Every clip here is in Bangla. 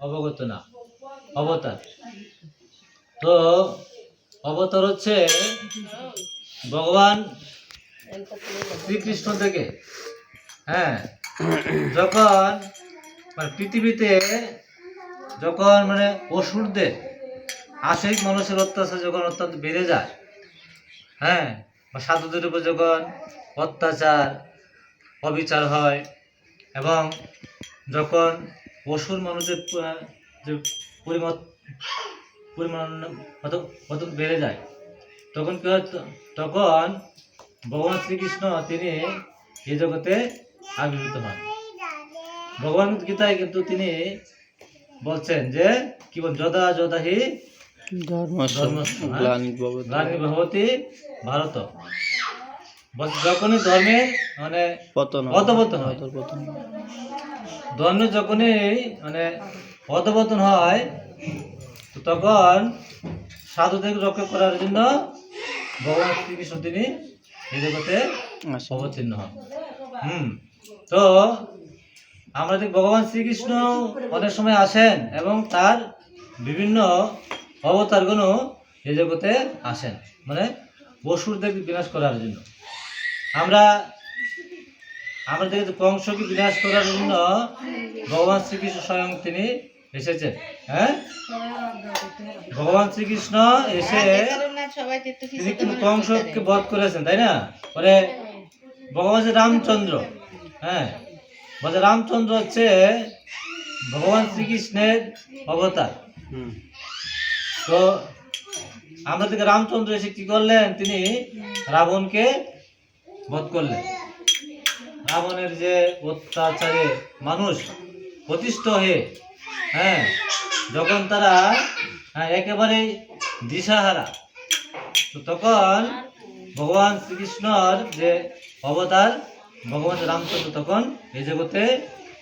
অবগত না, অবতার। তো অবতার হচ্ছে ভগবান শ্রীকৃষ্ণ থেকে। হ্যাঁ, যখন মানে পৃথিবীতে যখন মানে অসুরদের আশিক মানুষের অত্যাচার যখন অত্যন্ত বেড়ে যায়, হ্যাঁ, বা সাধুদের উপর যখন অত্যাচার অবিচার হয় এবং যখন অসুর মানুষের যে পরিমাণ পরিমাণ কত বেড়ে যায়, তখন কি হয়? তখন ভগবান শ্রীকৃষ্ণ তিনি এই জগতে আবির্ভূত হন। ভগবান গীতায় কিন্তু তিনি বলছেন যে কি বল, যদা যদা হি গ্লানির্ভবতি ভারত, যখনই ধর্মের মানে অধঃপতন হয়, ধর্মের যখনই মানে অধঃপতন হয়, তখন সাধুদের রক্ষা করার জন্য ভগবান শ্রীকৃষ্ণ তিনি এই জগতে অবতীর্ণ হন। তো আমরা দেখি ভগবান শ্রীকৃষ্ণ অনেক সময় আসেন এবং তার বিভিন্ন অবতারগুলো এই জগতে আসেন, মানে অসুরদের বিনাশ করার জন্য। আমরা দেখি কংসকে বিনাশ করার জন্য ভগবান শ্রীকৃষ্ণ স্বয়ং তিনি এসেছেন। হ্যাঁ, ভগবান শ্রীকৃষ্ণ এসে তিনি কিন্তু কংসকে বধ করেছেন, তাই না? পরে ভগবান রামচন্দ্র, হ্যাঁ, বলছে রামচন্দ্র হচ্ছে ভগবান শ্রীকৃষ্ণের অবতার। তো আমরা থেকে রামচন্দ্র এসে কি করলেন? তিনি রাবণকে বধ করলেন। রাবণের যে অত্যাচারে মানুষ অতিষ্ঠ হয়ে, হ্যাঁ, যখন তারা একেবারে দিশাহারা, তো তখন ভগবান শ্রীকৃষ্ণর যে অবতার ভগবান রামচন্দ্র তখন এই জগতে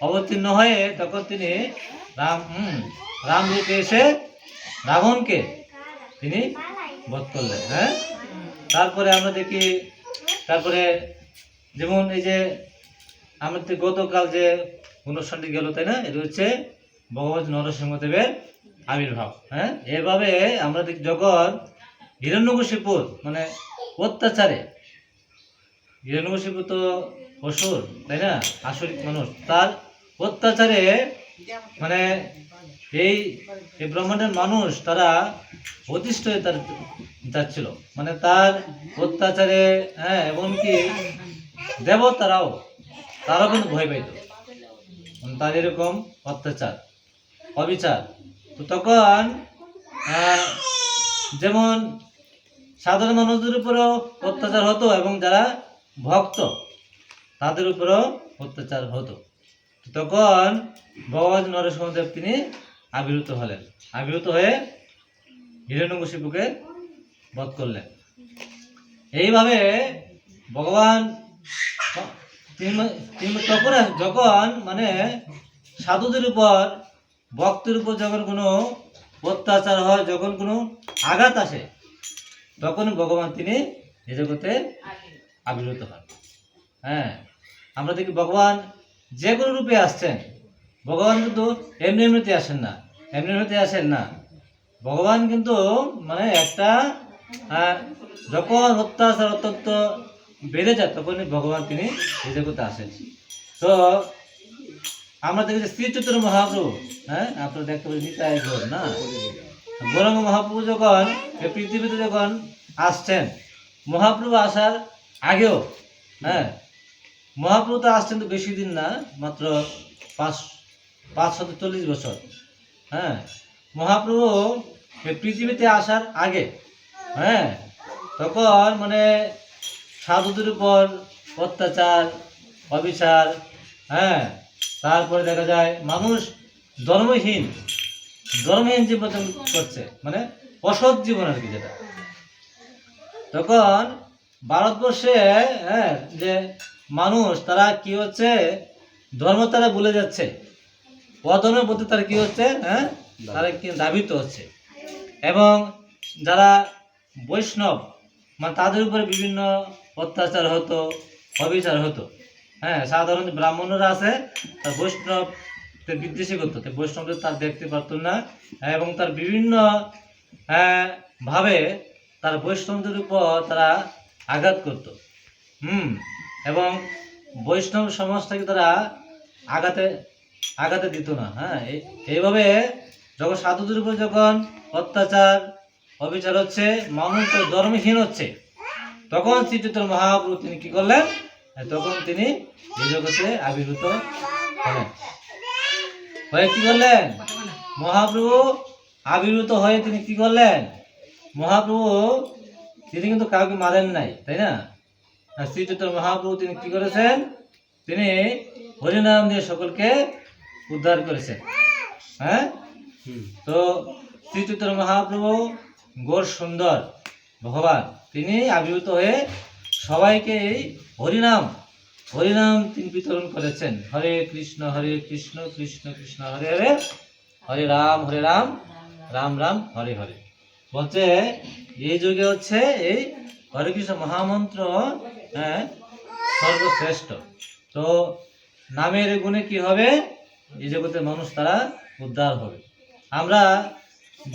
অবতীর্ণ হয়ে তখন তিনি রাম রূপে এসে রাবণকে তিনি বধ করলেন। হ্যাঁ, তারপরে আমরা দেখি, তারপরে যেমন এই যে আমাদের গতকাল যে অনুষ্ঠানটি গেল, তাই না? এটা হচ্ছে ভগবান নরসিংহদেবের আবির্ভাব। হ্যাঁ, এভাবে আমরা দেখি যখন হিরণ্যকশিপুর মানে অত্যাচারে, হিরণ্যকশিপু তো অসুর, তাই না? আসরিক মানুষ, তার অত্যাচারে মানে এই ব্রহ্মাণ্ডের মানুষ তারা অতিষ্ঠ হয়ে তার যাচ্ছিল, মানে তার অত্যাচারে। হ্যাঁ, এমনকি দেবতারাও কিন্তু ভয় পাইত, তার এরকম অত্যাচার অবিচার। তো তখন যেমন সাধারণ মানুষদের উপরেও অত্যাচার হতো এবং যারা ভক্ত তাদের উপরেও অত্যাচার হতো। তখন ভগবান নরসিংহদেব তিনি আবির্ভূত হলেন, আবির্ভূত হয়ে হিরণ্যকশিপুকে বধ করলেন। এইভাবে ভগবান তখন যখন মানে সাধুদের উপর ভক্তের উপর যখন কোনো অত্যাচার হয়, যখন কোনো আঘাত আসে, তখন ভগবান তিনি এই জগতে আবির্ভূত হন। হ্যাঁ, আমরা দেখি ভগবান যে কোনো রূপে আসছেন। ভগবান কিন্তু এমনিতে আসেন না, আসেন না। ভগবান কিন্তু মানে একটা যখন অত্যাচার অত্যন্ত বেড়ে যায় তখনই ভগবান তিনি এই জগতে আসেন। তো আমরা দেখি যে শ্রী চৈতন্য মহাপ্রভু, হ্যাঁ, আপনারা দেখতে পাচ্ছেন নিতাই গৌর না, গৌরাঙ্গ মহাপ্রভু যখন এই পৃথিবীতে যখন আসছেন, মহাপ্রভু আসার আগেও, হ্যাঁ, মহাপ্রভু তো আসছেন তো বেশি দিন না, মাত্র 540 বছর। হ্যাঁ, মহাপ্রভু পৃথিবীতে আসার আগে, হ্যাঁ, তখন মানে সাধুদের উপর অত্যাচার অবিচার, হ্যাঁ, তারপরে দেখা যায় মানুষ ধর্মহীন জীবন করছে, মানে অসৎ জীবন আর কি, যেটা তখন ভারতবর্ষে, হ্যাঁ, যে মানুষ তারা কি হচ্ছে, ধর্ম তারা ভুলে যাচ্ছে, অধর্মের প্রতি তারা কি হচ্ছে, হ্যাঁ, তারা কি ধাবিত হচ্ছে। এবং যারা বৈষ্ণব মানে তাদের উপরে বিভিন্ন অত্যাচার হতো, অবিচার হতো। হ্যাঁ, সাধারণ ব্রাহ্মণরা আছে, তার বৈষ্ণব বিদ্বেষী করতো, বৈষ্ণবদের তার দেখতে পারতো না, এবং তার বিভিন্ন ভাবে তার বৈষ্ণবদের উপর তারা আঘাত করত। এবং বৈষ্ণব সমাজটাকে তারা আঘাতে আঘাতে দিত না। এইভাবে যখন সাধুদের উপর যখন অত্যাচার অবিচার হচ্ছে, মানুষ তো ধর্মহীন হচ্ছে, তখন শ্রী চৈতন্য মহাপ্রভু তিনি কি করলেন? তখন তিনি এই জগতে আবির্ভূত হলেন। হয়ে কি করলেন? মহাপ্রভু আবির্ভূত হয়ে তিনি কি করলেন? মহাপ্রভু তিনি কিন্তু কাউকে মারেন নাই, তাই না? শ্রী চৈতন্য মহাপ্রভু তিনি কি করেছেন? তিনি হরিনাম দিয়ে সকলকে উদ্ধার করেছেন। তো শ্রী চৈতন্য মহাপ্রভু গৌর সুন্দর ভগবান, তিনি আবির্ভূত হয়ে সবাইকে এই হরিনাম তিনি বিতরণ করেছেন। হরে কৃষ্ণ কৃষ্ণ কৃষ্ণ হরে হরে, হরে রাম রাম রাম হরে হরে। বলছে এই যুগে হচ্ছে এই হরে কৃষ্ণ মহামন্ত্র সর্বশ্রেষ্ঠ। তো নামের গুণে কি হবে? এই জগতের মানুষ তারা উদ্ধার হবে। আমরা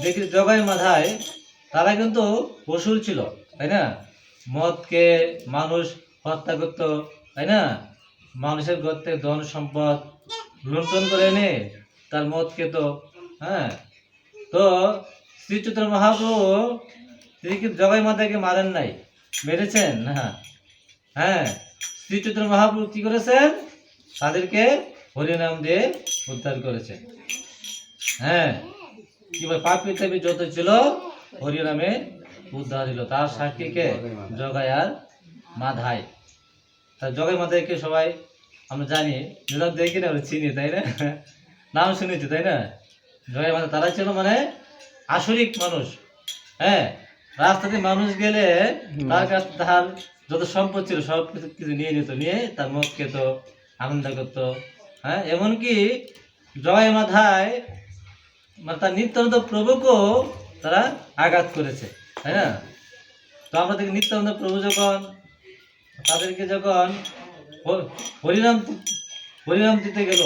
দেখি জগাই মাধায় তারা কিন্তু পশুর ছিল, তাই না? মদকে মানুষ হত্যা করত, তাই না? মানুষের গর্তে ধন সম্পদ লুণ্ঠন করে এনে তার মদ খেত। তো শ্রী চৈতন্য মহাপ্রভু তিনি কিন্তু জগাই মাতাকে মারেন নাই, মেরেছেন না। শ্রী চৈতন্য মহাপ্রভু কি করেছেন? তাদেরকে হরিনাম দিয়ে উদ্ধার করেছেন। কি বলে, পাপী তাপী যত ছিল হরিনামে উদ্ধার দিল। তার সাক্ষীকে জগাই আর মাধাই। তা জগাই মাধাইকে সবাই আমরা জানি, দেখি না, চিনি, তাই না? নাম শুনেছি, তাই না? জগাই মাধাই তারা ছিল মানে আসরিক মানুষ। রাস্তাতে মানুষ গেলে তার কাছে তার যত সম্পদ ছিল সব কিছু নিয়ে নিত, নিয়ে তার মুখ খেত, আনন্দ করত। এমনকি জগাই মাধাই মানে তার নিত্যানন্দ প্রভুকেও তারা আঘাত করেছে, তাই না? তো আমরা দেখি নিত্যানন্দ প্রভু যখন তাদেরকে যখন হরিনাম দিতে গেল,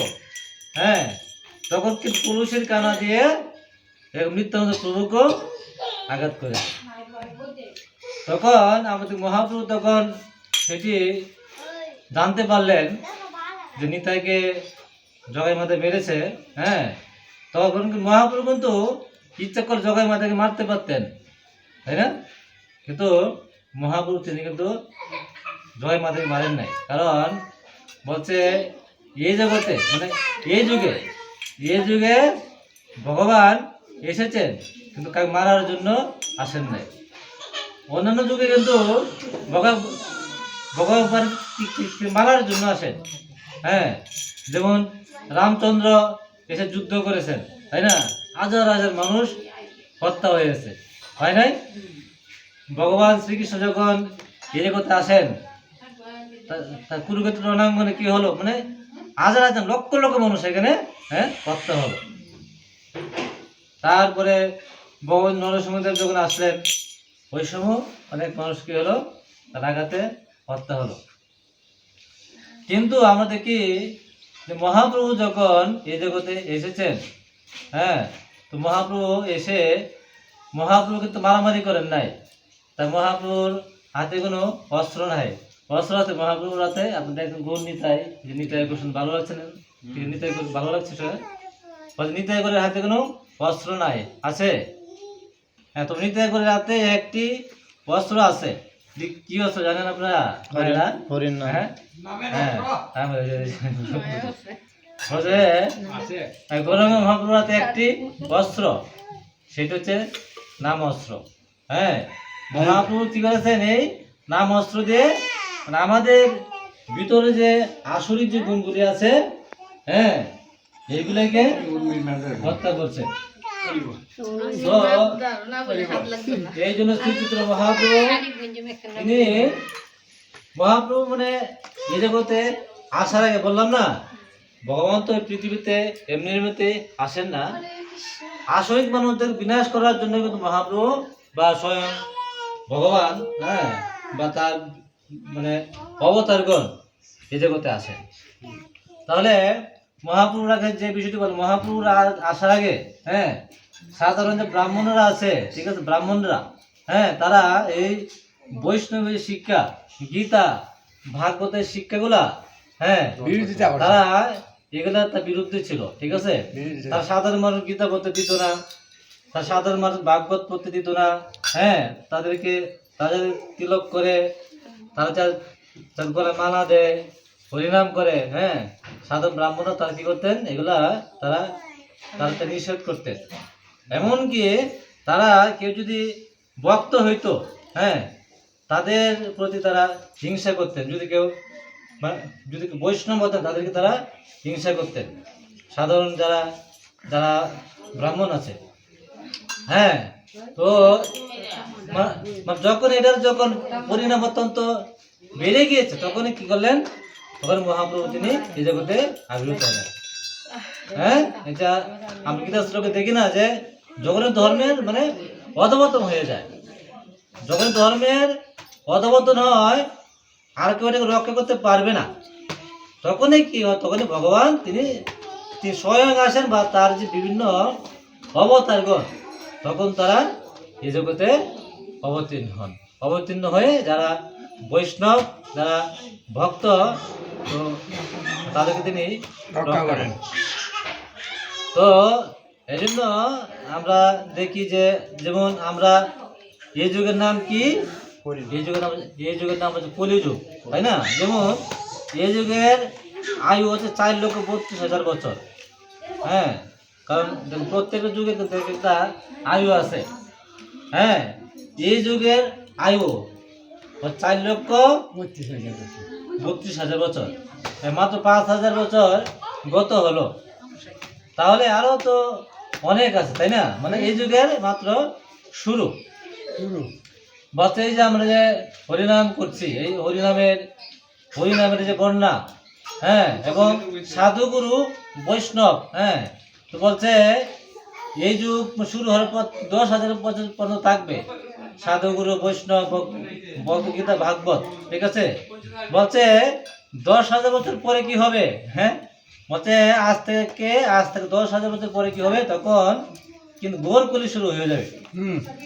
তখন কিন্তু পুরুষের কানা দিয়ে নিত্যানন্দ প্রভুকেও আঘাত করেছে। তখন আমাদের মহাপ্রভু তখন সেটি জানতে পারলেন যে নিতাইকে জগাই মাতাই মেরেছে। তখন মহাপ্রভু কিন্তু ইচ্ছা করে জগাই মাতাকে মারতে পারতেন, তাই না? কিন্তু মহাপ্রভু তিনি কিন্তু জগাই মাতাকে মারেন নাই। কারণ বলছে এই জগতে মানে এই যুগে ভগবান এসেছেন, কিন্তু কাউকে মারার জন্য আসেন নাই। অন্যান্য যুগে কিন্তু ভগবান মারার জন্য আসেন। যেমন রামচন্দ্র এসে যুদ্ধ করেছেন, তাই না? হাজার হাজার মানুষ হত্যা হয়েছে, হয় নাই? ভগবান শ্রীকৃষ্ণ যখন এই জগতে আসেন, তার কুরুক্ষেত্র রণাঙ্গনে কি হলো? মানে হাজার হাজার লক্ষ লক্ষ মানুষ এখানে হত্যা হলো। তারপরে ভগবান নরসিংহদেব যখন আসলেন, ওই সময় অনেক মানুষ কি হলো? তার আঘাতে হত্যা হলো। কিন্তু আমরা দেখি যে মহাপ্রভু যখন এই জগতে এসেছেন, তো মহাপ্রভু এসে মহাপ্রভু কিন্তু মারামারি করেন নাই। তাই মহাপ্রভুর হাতে কোনো অস্ত্র নাই। অস্ত্র আছে মহাপ্রভুর হাতে। আপনি দেখেন গৌর নিতাই, যে নিতাই গোষ্ঠী ভালো লাগছে না, নিতাই ভালো লাগছে নিতাই করে হাতে কোনো অস্ত্র নাই, আছে? তো নিতাই করে হাতে একটি অস্ত্র আছে। কি অস্ত্র জানেন আপনারা? গৌরাঙ্গ মহাপ্রভুর হাতে একটি অস্ত্র, সেটা হচ্ছে নাম অস্ত্র। মহাপ্রভু কি করেছেন? এই নাম অস্ত্র দিয়ে আমাদের ভিতরে যে আসরিক যে গুণগুলি আছে, এইগুলোকে হত্যা করছে। এই জন্য শ্রীচিত্র মহাপ্রভু মানে এই জগতে আসার আগে বললাম না, ভগবান তো পৃথিবীতে এমনিতে আসেন না, আসরিক মানুষদের বিনাশ করার জন্য কিন্তু মহাপ্রভু বা স্বয়ং ভগবান বা তার মানে অবতারগণ এই জগতে আসেন। তাহলে মহাপ্রভুর আগে যে বিষয়টি বল, মহাপ্রভুর আসার আগে, হ্যাঁ, সাধারণ যে ব্রাহ্মণরা আছে, ঠিক আছে, ব্রাহ্মণরা, হ্যাঁ, তারা এই বৈষ্ণবের শিক্ষা, গীতা, ভাগবতের শিক্ষাগুলা, হ্যাঁ, তারা এগুলা তার বিরুদ্ধে ছিল, ঠিক আছে। তার সাধারণ মানুষ গীতা পড়তে দিত না, তার সাধারণ মানুষ ভাগবত পড়তে দিত না, হ্যাঁ, তাদেরকে তাদের তিলক করে, তারা তার গলায় মালা দেয়, হরিনাম করে, হ্যাঁ, সাধারণ ব্রাহ্মণরা তারা কি করতেন, এগুলা তারা তারা নিষেধ করতেন। এমনকি তারা কেউ যদি ভক্ত হইতো, হ্যাঁ, তাদের প্রতি তারা হিংসা করতেন। যদি বৈষ্ণব হতেন তাদেরকে তারা হিংসা করতেন, সাধারণ যারা যারা ব্রাহ্মণ আছে, হ্যাঁ। তো যখন এটার যখন পরিণাম অত্যন্ত বেড়ে গিয়েছে, তখনই কি করলেন, তখন মহাপ্রভু তিনি এই জগতে আবির্ভূত হলেন। হ্যাঁ, এটা আমি গীতা শ্লোকে দেখি না যে যখন ধর্মের মানে অধপতন হয়ে যায়, যখন ধর্মের অধপতন হয়, আর কেউ এটাকে রক্ষা করতে পারবে না, তখনই কি হয়, তখনই ভগবান তিনি স্বয়ং আসেন, বা তার যে বিভিন্ন অবতারগণ, তখন তারা এই জগতে অবতীর্ণ হয়ে যারা বৈষ্ণব, যারা ভক্ত, তো তাদেরকে তিনি রক্ষা করেন। তো এই জন্য আমরা দেখি যে, যেমন আমরা এই যুগের নাম কি, এই যুগের নাম হচ্ছে কলিযুগ, তাই না। যেমন এই যুগের আয়ু হচ্ছে 4,32,000 বছর, হ্যাঁ, কারণ প্রত্যেকটা যুগের একটা আয়ু আছে, হ্যাঁ। এই যুগের আয়ু 4,32,000 বছর, মাত্র 5,000 বছর গত হলো, তাহলে আরো তো অনেক আছে, তাই না। মানে এই যুগের মাত্র শুরু। বলতে এই যে আমরা যে হরিনাম করছি, এই হরিনামের যে বন্যা, হ্যাঁ, এবং সাধুগুরু বৈষ্ণব, হ্যাঁ, তো বলছে এই যুগ শুরু হওয়ার পর 10,000 বছর পর্যন্ত থাকবে সাধুগুরু বৈষ্ণব ভগবদ্গীতা ভাগবত, ঠিক আছে। বলছে 10,000 বছর পরে কি হবে, হ্যাঁ, বলছে আজ থেকে 10,000 বছর পরে কি হবে, তখন কিন্তু গোরকলি শুরু হয়ে যাবে।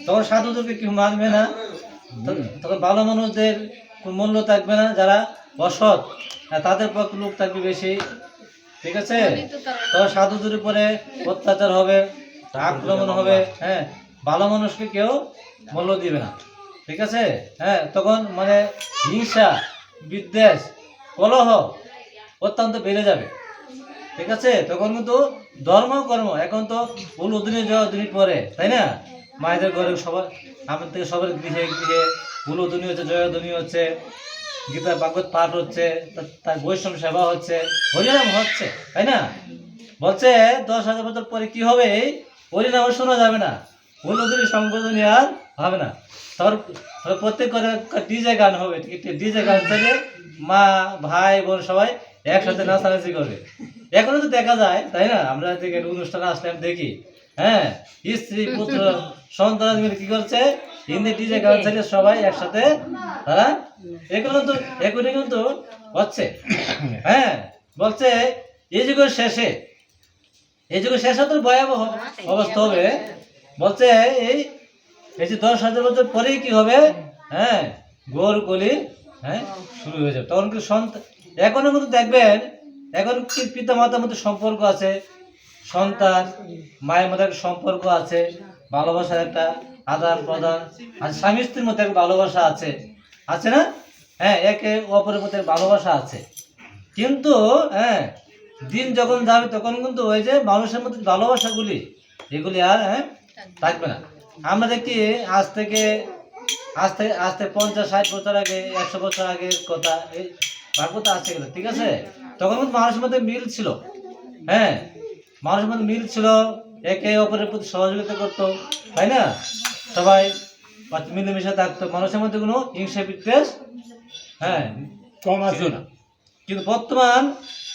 তখন সাধুদেরকে কেউ মানবে না, তখন ভালো মানুষদের মূল্য থাকবে না, যারা অসৎ তাদের পক্ষে লোক থাকবে বেশি, ঠিক আছে। তখন সাধুদের উপরে অত্যাচার হবে, আক্রমণ হবে, হ্যাঁ, ভালো মানুষকে কেউ মূল্য দিবে না, ঠিক আছে। হ্যাঁ, তখন মানে হিংসা, বিদ্বেষ, কলহ অত্যন্ত বেড়ে যাবে, ঠিক আছে। তখন কিন্তু ধর্ম কর্ম এখন তো উলুধ্বনি জয়ধ্বনি পরে, তাই না। মায়েদের ঘরে সবার, আমার থেকে সবার গৃহে গৃহে উলুধ্বনি হচ্ছে, জয়ধ্বনি হচ্ছে, গীতা ভাগবত পাঠ হচ্ছে, তার বৈষ্ণব সেবা হচ্ছে, হরিনাম হচ্ছে, তাই না। বলছে 10,000 বছর পরে কি হবে, হরিনাম শোনা যাবে না, উলুধ্বনি সংবোধনী আর হবে না। তারপর প্রত্যেক ঘরে ডিজে গান হবে, ডিজে গান থেকে মা ভাই বোন সবাই একসাথে নাচানাচি করবে। এখনো তো দেখা যায়, তাই না, আমরা থেকে অনুষ্ঠানে আসলে আমি দেখি, হ্যাঁ, স্ত্রী পুত্র সন্তান মিলে কি করছে, হিন্দি ডিজে গান চালিয়ে সবাই একসাথে তারা এগুলো কিন্তু হচ্ছে, হ্যাঁ। বলছে এই যুগের শেষে তো ভয়াবহ অবস্থা হবে। বলছে এই যে 10,000 বছর পরেই কি হবে, হ্যাঁ, গোর কলি, হ্যাঁ, শুরু হয়ে যাবে। তখন কি এখনো কিন্তু দেখবেন, এখন কি পিতা মাতার মধ্যে সম্পর্ক আছে, সন্তান মায়ের মধ্যে একটা সম্পর্ক আছে, ভালোবাসার একটা আদান প্রদান, আর স্বামী স্ত্রীর মধ্যে একটা ভালোবাসা আছে না, হ্যাঁ, একে অপরের মধ্যে ভালোবাসা আছে। কিন্তু হ্যাঁ, দিন যখন যাবে তখন কিন্তু ওই যে মানুষের মধ্যে ভালোবাসাগুলি এগুলি আর থাকবে না। আমরা দেখি আজ থেকে 50-60 বছর আগে, 100 বছর আগের কথা, এই ভাগবত আছে এগুলো, ঠিক আছে। তখন কিন্তু মানুষের মধ্যে মিল ছিল, হ্যাঁ, মানুষের মধ্যে মিল ছিল, একে অপরের প্রতি সহযোগিতা করতো, তাই না, সবাই মিলেমিশে থাকতো, মানুষের মধ্যে কোনো হিংসা বিদ্বেষ, হ্যাঁ, কম ছিল না। কিন্তু বর্তমান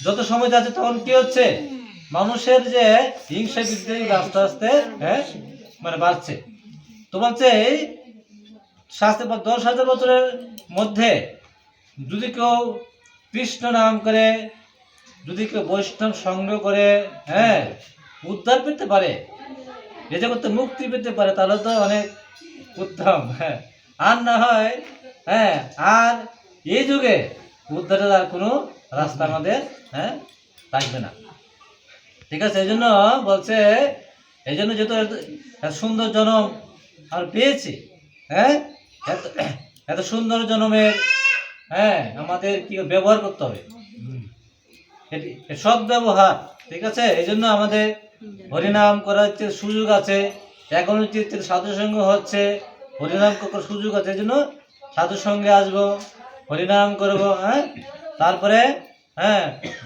যত সময় যাচ্ছে তখন কি হচ্ছে, মানুষের যে হিংসা বিদ্বেষ আস্তে আস্তে, হ্যাঁ, মানে বাড়ছে। তো বলছে এই 10,000 বছরের মধ্যে যদি কেউ কৃষ্ণ নাম করে, যদি কেউ বৈষ্ণব সঙ্গ করে হ্যাঁ উদ্ধার পেতে পারে, যেটা করতে মুক্তি পেতে পারে, তাহলে তো অনেক উত্তম। হ্যাঁ, আর না হয় হ্যাঁ আর এই যুগে উদ্ধারের আর কোনো রাস্তা আমাদের হ্যাঁ থাকবে না। ঠিক আছে, এই জন্য বলছে, এই জন্য যেহেতু এত সুন্দর জন্ম আমরা পেয়েছি, হ্যাঁ এত এত সুন্দর জন্মের হ্যাঁ আমাদের কি ব্যবহার করতে হবে, সৎ ব্যবহার। ঠিক আছে, এই জন্য আমাদের হরিনাম করার যে সুযোগ আছে, এখন হচ্ছে সাধু সঙ্গ হচ্ছে, হরিনাম করার সুযোগ আছে, এই জন্য সাধু সঙ্গে আসবো, হরিনাম করব, হ্যাঁ তারপরে হ্যাঁ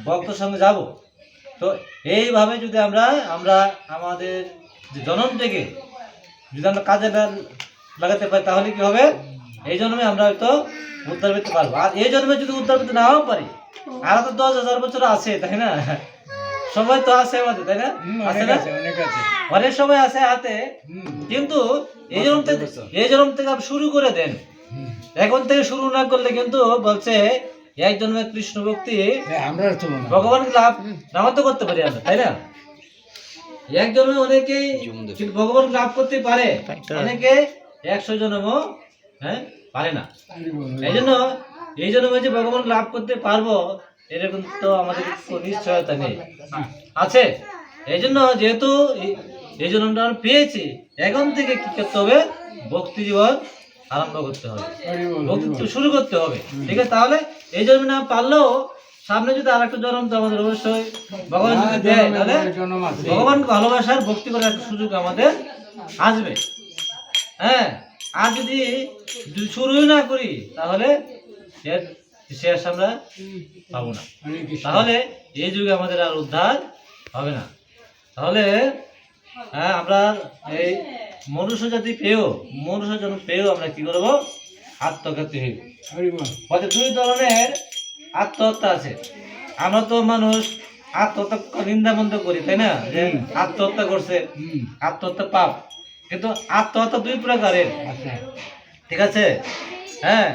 ভক্ত সঙ্গে যাব। তো এইভাবে যদি আমরা আমাদের যে জন্মটাকে যদি আমরা কাজে লাগাতে পারি, তাহলে কি হবে, এই জন্মে আমরা হয়তো উদ্ধার পেতে পারবো। আর এই জন্মে যদি উদ্ধার পেতে নাও পারি, আর তো 10,000 বছর আছে, তাই না? সময় তো আছে আমাদের, তাই না? আছে না? অনেক সময় আছে হাতে, কিন্তু এই জন্ম থেকে আপনি শুরু করে দেন। এখন থেকে শুরু না করলে কিন্তু বলছে এক জন্মের কৃষ্ণ ভক্তি ভগবান লাভ নামাতে করতে পারি আমরা, তাই না? এক জন্মে অনেকেই ভগবান লাভ করতে পারে, অনেকে 100 জন্মও হ্যাঁ পারে না। এই জন্য যে ভগবান লাভ করতে পারবো এরকম তো আমাদের কোনো নিশ্চয়তা নেই, আছে। এই জন্য যেহেতু এই জন্মটা আমরা পেয়েছি, এখন থেকে কি করতে হবে, ভক্তি জীবন আরম্ভ করতে হবে, ভক্তি শুরু করতে হবে। ঠিক আছে, তাহলে এই জন্মে না পারলেও সামনে যদি আর একটা জন্ম তো আমাদের অবশ্যই ভগবান যদি দেয়, তাহলে ভগবানকে ভালোবাসার ভক্তি করার একটা সুযোগ আমাদের আসবে। হ্যাঁ, আর যদি শুরুই না করি, তাহলে এর শেষ আমরা পাবো না, তাহলে এই যুগে আমাদের আর উদ্ধার হবে না। তাহলে হ্যাঁ আমরা এই মনুষ্য জাতি পেয়েও, মনুষ্য জন্ম পেয়েও আমরা কি করবো, আত্মঘাতী হইব। হয়তো 2 ধরনের আত্মহত্যা আছে। আমরা তো মানুষ আত্মহত্যা নিন্দা বন্ধ করি, তাই না? যে আত্মহত্যা করছে, আত্মহত্যা পাপ, কিন্তু আত্মহত্যা 2 প্রকারের। ঠিক আছে, হ্যাঁ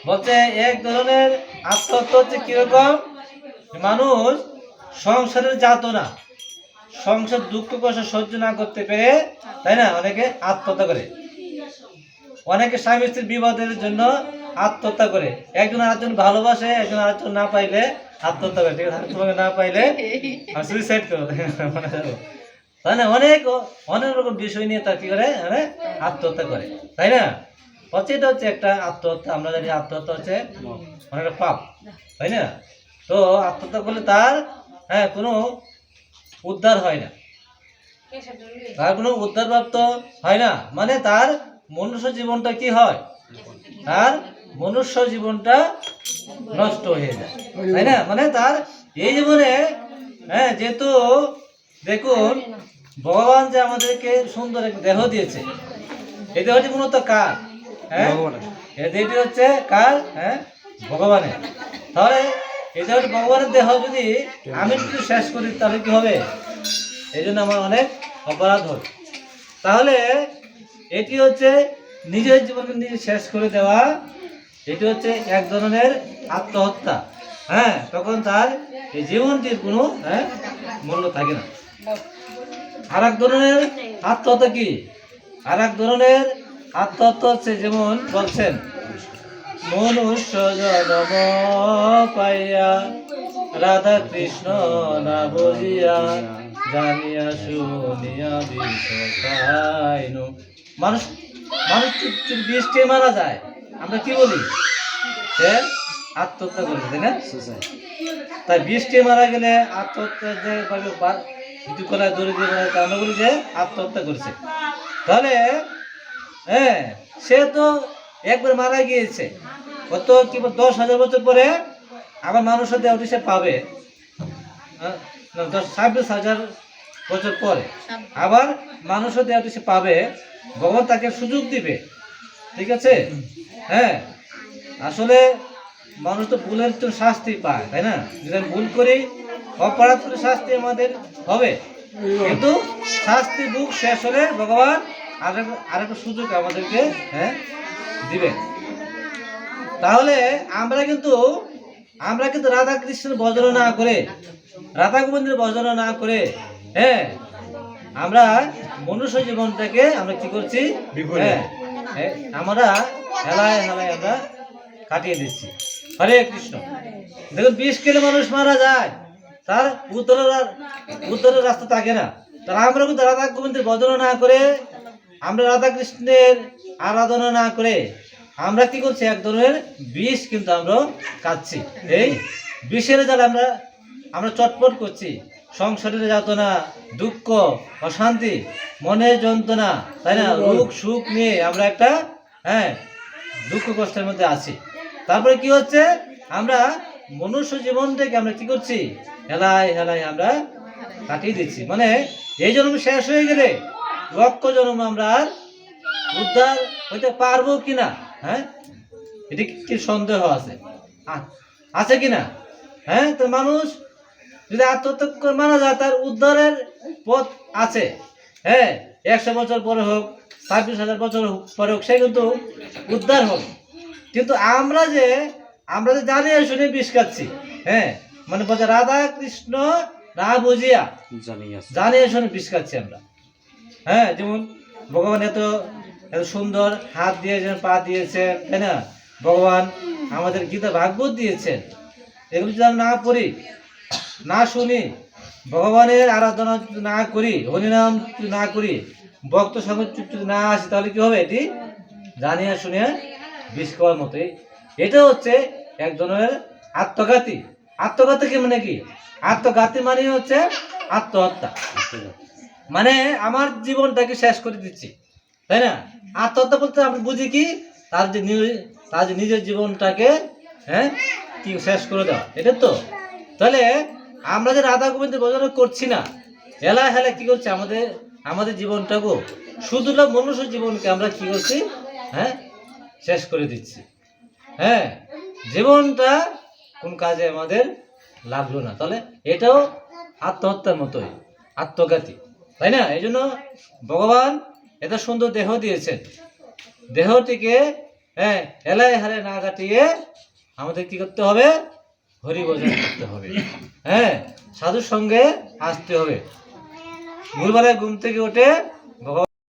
বলছে এক ধরনের আত্মহত্যা হচ্ছে কিরকম, মানুষ সংসারের যাতনা, সংসার দুঃখ কষ্ট সহ্য না করতে পেরে, তাই না, অনেকে আত্মহত্যা করে। অনেকে স্বামী স্ত্রীর বিবাদের জন্য আত্মহত্যা করে। একজন আরেকজন ভালোবাসে, একজন আরেকজন না পাইলে আত্মহত্যা করে। ঠিক আছে, তোমাকে না পাইলে সুইসাইড করো, তাই না? অনেক রকম বিষয় নিয়ে তার কি করে, আত্মহত্যা করে, তাই না? হচ্ছে এটা হচ্ছে একটা আত্মহত্যা। আমরা জানি আত্মহত্যা হচ্ছে অনেকটা পাপ, তাই না? তো আত্মহত্যা করলে তার হ্যাঁ কোনো উদ্ধার হয় না, তার কোনো উদ্ধার প্রাপ্ত হয় না, মানে তার মনুষ্য জীবনটা কি হয়, তার মনুষ্য জীবনটা নষ্ট হয়ে যায়, তাই না? মানে তার এই জীবনে হ্যাঁ যেহেতু দেখুন ভগবান যে আমাদেরকে সুন্দর এক দেহ দিয়েছে, এই দেহটি মূলত কার, হ্যাঁ এই দেহটি হচ্ছে কার, হ্যাঁ ভগবানের। তাহলে এই দেহটি ভগবানের দেহ, যদি আমি যদি শেষ করি তাহলে কি হবে, এই জন্য আমার অনেক অপরাধ হয়। তাহলে এটি হচ্ছে নিজের জীবনকে নিজে শেষ করে দেওয়া, এটি হচ্ছে এক ধরনের আত্মহত্যা। হ্যাঁ, তখন তার এই জীবনটির কোনো মূল্য থাকে না। আর এক ধরনের আত্মহত্যা কি, আর এক ধরনের আত্মহত্যা হচ্ছে যেমন বলছেন, মনুষ্য জন্ম পাইয়া রাধা কৃষ্ণ না বুঝিয়া জানিয়া শুনিয়া বিষাইনু। মানুষ বৃষ্টি মারা যায়, আমরা কি বলি, সে আত্মহত্যা করেছে, তাই না? তাই বৃষ্টি মারা গেলে আত্মহত্যা যে কিছু করায় দৌড়ে দিয়ে মারা, আমরা বলি যে আত্মহত্যা করেছে। তাহলে হ্যাঁ সে তো একবার মারা গিয়েছে, কত কি 10,000 বছর পরে আবার মানুষের দেহটি সে পাবে, 26,000 বছর পরে আবার মানুষের দেহটি সে পাবে, ভগবান তাকে সুযোগ দিবে। ঠিক আছে, হ্যাঁ আসলে মানুষ তো ভুলের জন্য শাস্তি পায়, তাই না? যদি আমি ভুল করি, অপরাধ করে শাস্তি আমাদের হবে, কিন্তু শাস্তি বুক শেষ হলে ভগবান আরেকটা সুযোগ আমাদেরকে দিবে। তাহলে আমরা কিন্তু আমরা কিন্তু রাধা কৃষ্ণের ভজন না করে, রাধা গোবিন্দের ভজন না করে, হ্যাঁ, আমরা মনুষ্য জীবনটাকে আমরা কি করছি, হ্যাঁ, আমরা হেলায় হেলায় আমরা কাটিয়ে দিচ্ছি। হরে কৃষ্ণ। দেখুন 20 কিলো মানুষ মারা যায়, তার উত্তরের রাস্তা থাকে না। তারা আমরা কিন্তু রাধা গোবিন্দের ভজন না করে, আমরা রাধা কৃষ্ণের আরাধনা না করে আমরা কি করছি, এক ধরনের বিষ কিন্তু আমরা খাচ্ছি। এই বিষের জ্বালা আমরা চটপট করছি। সংসারের যাতনা, দুঃখ, অশান্তি, মনের যন্ত্রণা, তাই না, রোগ সুখ নিয়ে আমরা একটা, হ্যাঁ, দুঃখ কষ্টের মধ্যে আছি। তারপরে কি হচ্ছে, আমরা মনুষ্য জীবনটাকে আমরা কি করছি, হেলায় হেলায় আমরা কাটিয়ে দিচ্ছি। মানে এই জন্ম শেষ হয়ে গেলে লক্ষ জন্ম আমরা আর উদ্ধার হইতে পারবো কিনা, হ্যাঁ, এটি কি সন্দেহ আছে, আছে কিনা? হ্যাঁ, তো মানুষ যদি আত্মহত্যা করে মারা যায়, তার উদ্ধারের পথ আছে। হ্যাঁ, 100 বছর পরে হোক, 26,000 বছর পরে হোক, সে কিন্তু উদ্ধার হবে। কিন্তু আমরা যে জানিয়ে শুনে বিষ খাচ্ছি, হ্যাঁ, মানে বলছে রাধা কৃষ্ণ না বুঝিয়া জানিয়ে শুনে বিষ খাচ্ছি আমরা। হ্যাঁ, যেমন ভগবান এত সুন্দর হাত দিয়েছেন, পা দিয়েছেন, তাই না, ভগবান আমাদের গীতা ভাগবত দিয়েছেন। এগুলো যদি আমরা না পড়ি, না শুনি, ভগবানের আরাধনা না করি, হরিনাম না করি, ভক্ত সঙ্গ যদি না আসি, তাহলে কি হবে, এটি জানিয়া শুনিয়া বিষ খাওয়ার মতোই। এটা হচ্ছে এক ধরনের আত্মঘাতী। আত্মঘাতী কি মানে কি? আত্মঘাতী মানে হচ্ছে আত্মহত্যা, মানে আমার জীবনটাকে শেষ করে দিচ্ছি, তাই না। আত্মহত্যা বলতে আমি বুঝি কি, তার যে নিজের জীবনটাকে, হ্যাঁ, কি শেষ করে দেওয়া, এটা তো। তাহলে আমরা যে রাধা গোবিন্দের ভজন করছি না, হেলা হেলা কি করছি, আমাদের জীবনটাকে, শুধু না মনুষ্য জীবনকে আমরা কি করছি, হ্যাঁ, শেষ করে দিচ্ছি। হ্যাঁ, জীবনটা কোন কাজে আমাদের লাগলো না, তাহলে এটাও আত্মহত্যার মতোই, আত্মঘাতী, তাই না। এই জন্য ভগবান এত সুন্দর দেহ দিয়েছেন, দেহটিকে, হ্যাঁ, হেলায় হেলায় না কাটিয়ে আমাদের কি করতে হবে, হরি ভজন করতে হবে, হ্যাঁ, সাধুর সঙ্গে আসতে হবে। ভোরবেলায় ঘুম থেকে উঠে ভগবান